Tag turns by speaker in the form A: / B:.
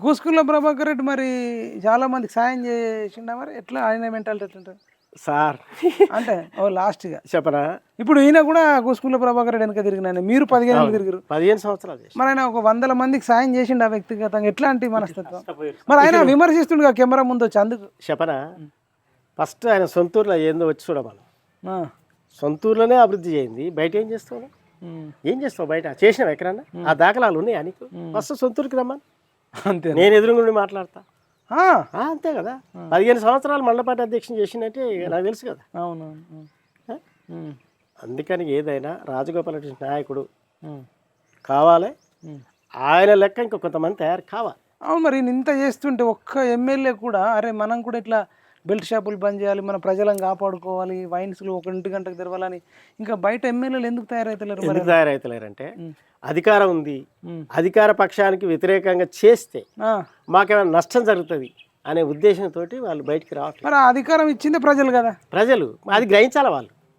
A: ఇప్పుడు కూసుకుల్ల ప్రభాకర్ రెడ్డి మరి చాలా మందికి సాయం చేసిండా మరి ఎట్లా ఆయన మెంటాలిటీ ఎట్లుంటుంది
B: సార్
A: అంటే ఓ లాస్ట్గా
B: చెప్పనా,
A: ఇప్పుడు ఈయన కూడా కూసుకుల్ల ప్రభాకర్ రెడ్డి వెనక తిరిగిన మీరు 15 ఏళ్ళు తిరిగారు
B: 15 సంవత్సరాలు చేసి
A: మరి ఆయన ఒక 100 మందికి సాయం చేసిండు ఆ వ్యక్తిగతంగా ఎట్లాంటి మనస్తత్వం మరి ఆయన విమర్శిస్తుండగా కెమెరా ముందు వచ్చి అందుకు
B: చెప్పనా, ఫస్ట్ ఆయన సొంతూరులో ఏందో వచ్చి చూడమను.
A: ఆ,
B: సొంతూరులోనే అభివృద్ధి చేయింది, బయట ఏం చేస్తావు?
A: ఉమ్,
B: ఏం చేస్తావు బయట? చేసినావు ఎక్కడన్నా? ఆ దాఖలాలు ఉన్నాయా నీకు? ఫస్ట్ సొంతూరుకి రమ్మని,
A: అంతే
B: నేను ఎదురుగుండి మాట్లాడతా. అంతే కదా. 15 సంవత్సరాలు మండపాటి అధ్యక్షుని చేసినట్టే నాకు తెలుసు కదా.
A: అవునవును.
B: అందుకని ఏదైనా రాజగోపాల్ రెడ్డి నాయకుడు కావాలి, ఆయన లెక్క ఇంకో కొంతమంది తయారు కావాలి.
A: అవును మరి ఈయన ఇంత చేస్తుంటే ఒక్క ఎమ్మెల్యే కూడా అరే మనం కూడా ఇట్లా బెల్ట్ షాపులు బంద్ చేయాలి, మన ప్రజలను కాపాడుకోవాలి, వైన్స్లు 1 గంటకు తెరవాలని ఇంకా బయట ఎమ్మెల్యేలు ఎందుకు తయారవుతలేరు?
B: ఎందుకు తయారవుతలేరంటే అధికారం ఉంది, అధికార పక్షానికి వ్యతిరేకంగా చేస్తే మాకేమైనా నష్టం జరుగుతుంది అనే ఉద్దేశంతో వాళ్ళు బయటికి రావట్లేదు.
A: మరి ఆ అధికారం ఇచ్చిందే ప్రజలు కదా.
B: ప్రజలు అది గ్రహించాలి వాళ్ళు.